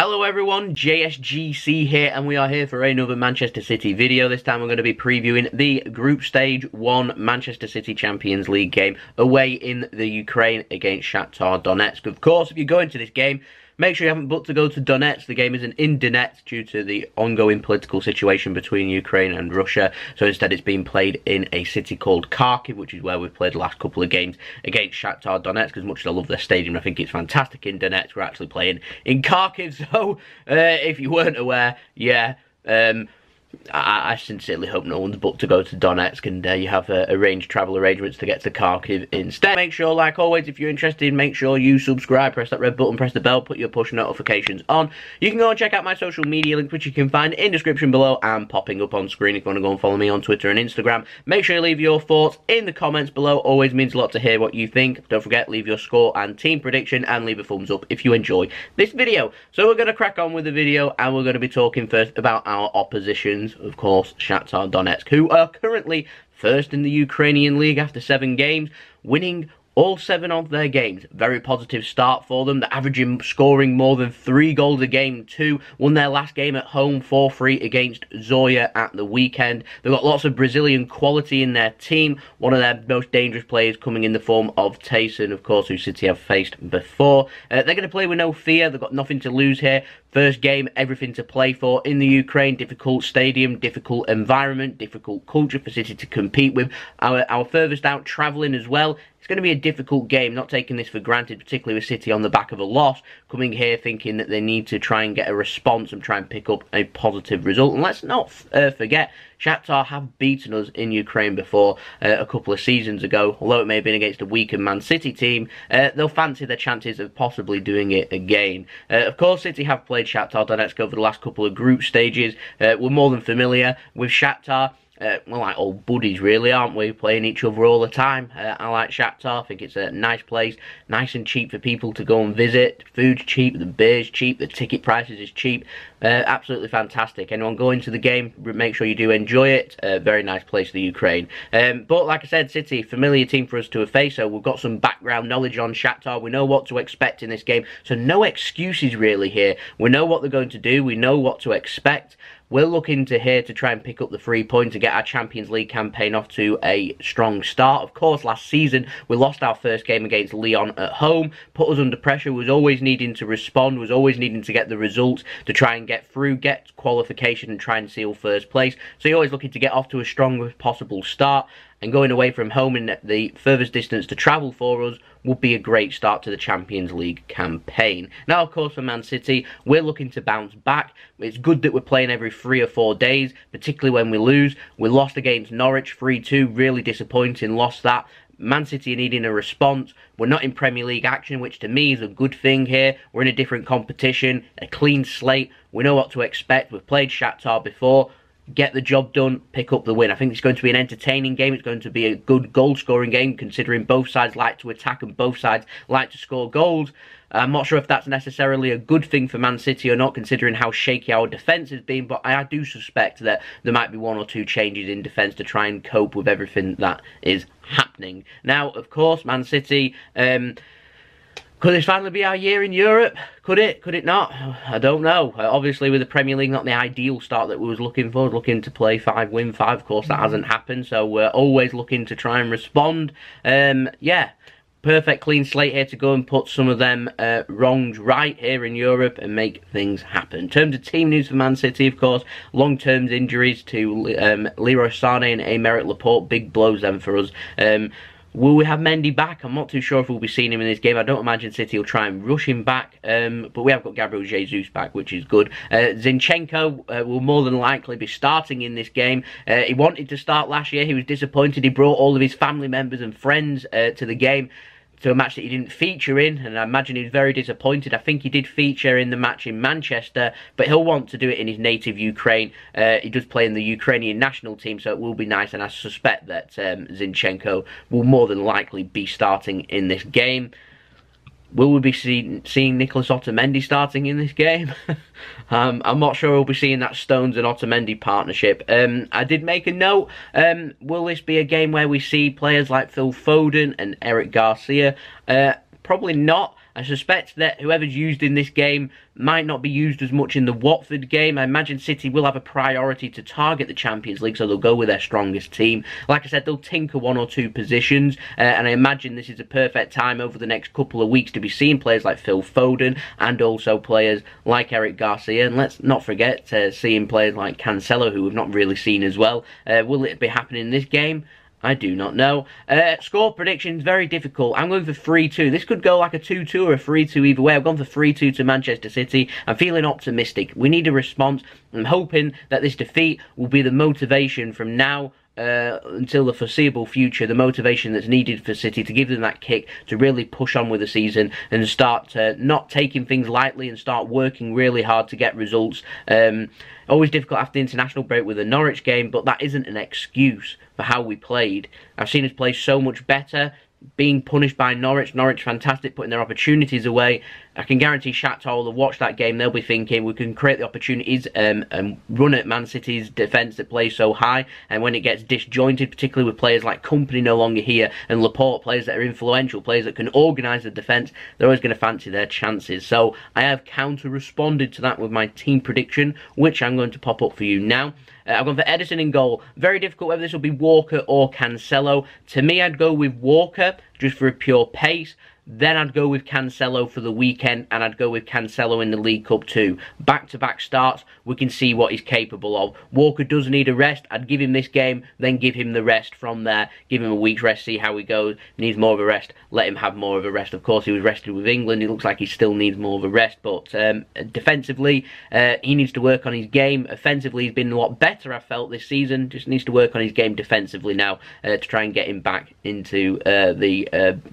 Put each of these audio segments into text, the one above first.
Hello everyone, JSGC here, and we are here for another Manchester City video. This time we're going to be previewing the Group Stage 1 Manchester City Champions League game away in the Ukraine against Shakhtar Donetsk. Of course, if you go into this game, make sure you haven't booked to go to Donetsk. The game isn't in Donetsk due to the ongoing political situation between Ukraine and Russia. So instead it's being played in a city called Kharkiv, which is where we've played the last couple of games against Shakhtar Donetsk. As much as I love their stadium, I think it's fantastic in Donetsk. We're actually playing in Kharkiv. So if you weren't aware, yeah, I sincerely hope no one's booked to go to Donetsk and you have arranged travel arrangements to get to Kharkiv instead. Make sure, like always, if you're interested, make sure you subscribe, press that red button, press the bell, put your push notifications on. You can go and check out my social media links, which you can find in the description below and popping up on screen if you want to go and follow me on Twitter and Instagram. Make sure you leave your thoughts in the comments below. Always means a lot to hear what you think. Don't forget, leave your score and team prediction and leave a thumbs up if you enjoy this video. So we're going to crack on with the video and we're going to be talking first about our opposition. Of course, Shakhtar Donetsk, who are currently first in the Ukrainian league after 7 games, winning all 7 of their games. Very positive start for them. They're averaging scoring more than 3 goals a game too. Won their last game at home 4-3 against Zoya at the weekend. They've got lots of Brazilian quality in their team. One of their most dangerous players coming in the form of Taison, of course, who City have faced before. They're going to play with no fear. They've got nothing to lose here. First game, everything to play for in the Ukraine. Difficult stadium, difficult environment, difficult culture for City to compete with. Our furthest out travelling as well. It's going to be a difficult game, not taking this for granted, particularly with City on the back of a loss, coming here thinking that they need to try and get a response and try and pick up a positive result. And let's not forget, Shakhtar have beaten us in Ukraine before a couple of seasons ago. Although it may have been against a weaker Man City team, they'll fancy their chances of possibly doing it again. Of course, City have played Shakhtar Donetsk over the last couple of group stages. We're more than familiar with Shakhtar. We're like old buddies, really, aren't we? Playing each other all the time. I like Shakhtar. I think it's a nice place, nice and cheap for people to go and visit. Food's cheap, the beer's cheap, the ticket prices is cheap. Absolutely fantastic. Anyone going to the game, make sure you do enjoy it. Very nice place, the Ukraine. But like I said, City, familiar team for us to have faced, so we've got some background knowledge on Shakhtar. We know what to expect in this game, so no excuses really here. We know what they're going to do. We know what to expect. We're looking to here to try and pick up the 3 points to get our Champions League campaign off to a strong start. Of course, last season we lost our first game against Lyon at home, put us under pressure, was always needing to respond, was always needing to get the results to try and get through, get qualification and try and seal first place. So you're always looking to get off to a strong as possible start. And going away from home in the furthest distance to travel for us would be a great start to the Champions League campaign. Now, of course, for Man City, we're looking to bounce back. It's good that we're playing every 3 or 4 days, particularly when we lose. We lost against Norwich 3-2, really disappointing, lost that. Man City are needing a response. We're not in Premier League action, which to me is a good thing here. We're in a different competition, a clean slate. We know what to expect. We've played Shakhtar before. Get the job done, pick up the win. I think it's going to be an entertaining game. It's going to be a good goal-scoring game, considering both sides like to attack and both sides like to score goals. I'm not sure if that's necessarily a good thing for Man City or not, considering how shaky our defence has been, but I do suspect that there might be 1 or 2 changes in defence to try and cope with everything that is happening. Now, of course, Man City... could this finally be our year in Europe? Could it? Could it not? I don't know. Obviously, with the Premier League, not the ideal start that we was looking for. Looking to play 5, win 5. Of course, that hasn't happened. So we're always looking to try and respond. Yeah. Perfect clean slate here to go and put some of them wrongs right here in Europe and make things happen. In terms of team news for Man City, of course, long-term injuries to Leroy Sané and Aymeric Laporte. Big blows then for us. Will we have Mendy back? I'm not too sure if we'll be seeing him in this game. I don't imagine City will try and rush him back. But we have got Gabriel Jesus back, which is good. Zinchenko will more than likely be starting in this game. He wanted to start last year. He was disappointed. He brought all of his family members and friends to the game, to a match that he didn't feature in, and I imagine he was very disappointed. I think he did feature in the match in Manchester, but he'll want to do it in his native Ukraine. He does play in the Ukrainian national team, so it will be nice, and I suspect that Zinchenko will more than likely be starting in this game. Will we be seeing Nicolas Otamendi starting in this game? I'm not sure we'll be seeing that Stones and Otamendi partnership. I did make a note. Will this be a game where we see players like Phil Foden and Eric Garcia? Probably not. I suspect that whoever's used in this game might not be used as much in the Watford game. I imagine City will have a priority to target the Champions League, so they'll go with their strongest team. Like I said, they'll tinker one or two positions, and I imagine this is a perfect time over the next couple of weeks to be seeing players like Phil Foden and also players like Eric Garcia. And let's not forget seeing players like Cancelo, who we've not really seen as well. Will it be happening in this game? I do not know. Score predictions, very difficult. I'm going for 3-2. This could go like a 2-2 or a 3-2 either way. I've gone for 3-2 to Manchester City. I'm feeling optimistic. We need a response. I'm hoping that this defeat will be the motivation from now until the foreseeable future, the motivation that's needed for City to give them that kick to really push on with the season and start not taking things lightly and start working really hard to get results. Always difficult after the international break with the Norwich game, but that isn't an excuse for how we played. I've seen us play so much better. Being punished by Norwich. Norwich fantastic, putting their opportunities away. I can guarantee Shakhtar will have watched that game. They'll be thinking we can create the opportunities and run at Man City's defence that plays so high. And when it gets disjointed, particularly with players like Company no longer here and Laporte, players that are influential, players that can organise the defence, they're always going to fancy their chances. So I have counter-responded to that with my team prediction, which I'm going to pop up for you now. I've gone for Ederson in goal. Very difficult whether this will be Walker or Cancelo. To me, I'd go with Walker just for a pure pace. Then I'd go with Cancelo for the weekend, and I'd go with Cancelo in the League Cup too. Back-to-back starts, we can see what he's capable of. Walker does need a rest. I'd give him this game, then give him the rest from there. Give him a week's rest, see how he goes. Needs more of a rest, let him have more of a rest. Of course, he was rested with England. It looks like he still needs more of a rest, but defensively, he needs to work on his game. Offensively, he's been a lot better, I felt, this season. Just needs to work on his game defensively now to try and get him back into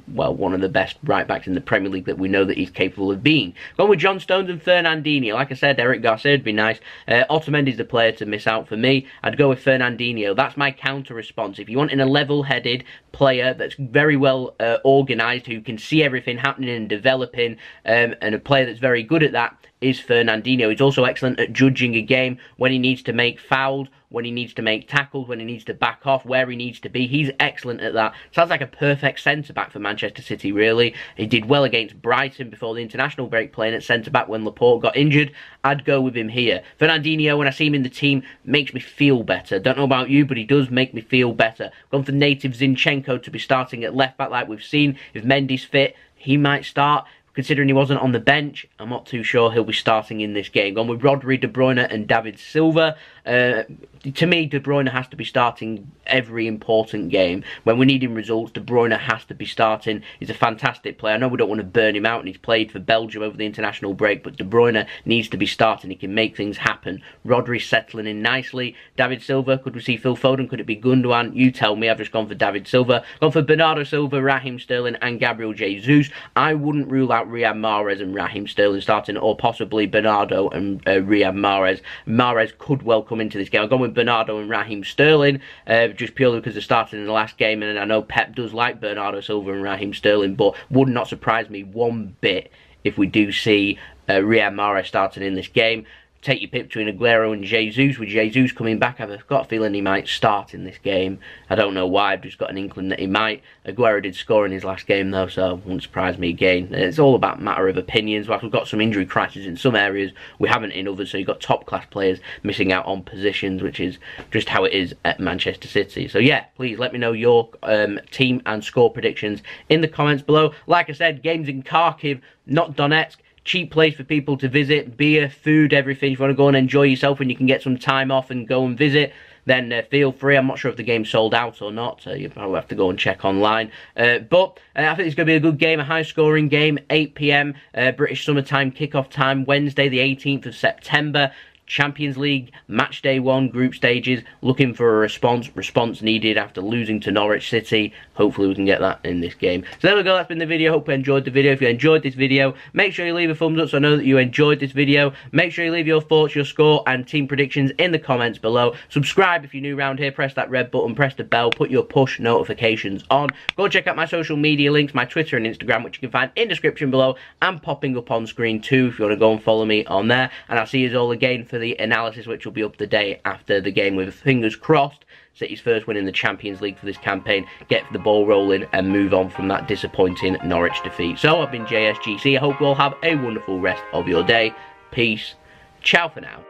one of the best right-backs in the Premier League that we know that he's capable of being. Going with John Stones and Fernandinho. Like I said, Eric Garcia would be nice. Otamendi's the player to miss out for me. I'd go with Fernandinho. That's my counter-response. If you want a level-headed player that's very well organised, who can see everything happening and developing, and a player that's very good at that, is Fernandinho. He's also excellent at judging a game when he needs to make fouls, when he needs to make tackles, when he needs to back off, where he needs to be. He's excellent at that. Sounds like a perfect centre-back for Manchester City, really. He did well against Brighton before the international break, playing at centre-back when Laporte got injured. I'd go with him here. Fernandinho, when I see him in the team, makes me feel better. Don't know about you, but he does make me feel better. Gone for native Zinchenko to be starting at left-back like we've seen. If Mendy's fit, he might start. Considering he wasn't on the bench, I'm not too sure he'll be starting in this game. Gone with Rodri, De Bruyne and David Silva. To me, De Bruyne has to be starting every important game. When we're needing results, De Bruyne has to be starting. He's a fantastic player. I know we don't want to burn him out, and he's played for Belgium over the international break, but De Bruyne needs to be starting. He can make things happen. Rodri's settling in nicely. David Silva, could we see Phil Foden? Could it be Gundogan? You tell me. I've just gone for David Silva. Gone for Bernardo Silva, Raheem Sterling and Gabriel Jesus. I wouldn't rule out Riyad Mahrez and Raheem Sterling starting, or possibly Bernardo and Riyad Mahrez. Mahrez could well come into this game. I've gone with Bernardo and Raheem Sterling, just purely because they're starting in the last game, and I know Pep does like Bernardo Silva and Raheem Sterling, but would not surprise me one bit if we do see Riyad Mahrez starting in this game. Take your pick between Aguero and Jesus. With Jesus coming back, I've got a feeling he might start in this game. I don't know why, I've just got an inkling that he might. Aguero did score in his last game though, so it won't surprise me again. It's all about matter of opinions. Whilst we've got some injury crises in some areas, we haven't in others, so you've got top class players missing out on positions, which is just how it is at Manchester City. So yeah, please let me know your team and score predictions in the comments below. Like I said, games in Kharkiv, not Donetsk. Cheap place for people to visit, beer, food, everything. If you want to go and enjoy yourself and you can get some time off and go and visit, then feel free. I'm not sure if the game's sold out or not. You probably have to go and check online. But I think it's going to be a good game, a high-scoring game. 8 PM, British summertime kickoff time, Wednesday the 18th of September. Champions League, match day 1, group stages, looking for a response needed after losing to Norwich City. Hopefully we can get that in this game. So there we go, that's been the video. Hope you enjoyed the video. If you enjoyed this video, make sure you leave a thumbs up so I know that you enjoyed this video. Make sure you leave your thoughts, your score and team predictions in the comments below. Subscribe if you're new around here, press that red button, press the bell, put your push notifications on. Go check out my social media links, my Twitter and Instagram, which you can find in the description below and popping up on screen too if you want to go and follow me on there. And I'll see you all again for the analysis, which will be up the day after the game, with fingers crossed City's first win in the Champions League for this campaign, get the ball rolling and move on from that disappointing Norwich defeat. So I've been JSGC. I hope you all have a wonderful rest of your day. Peace. Ciao for now.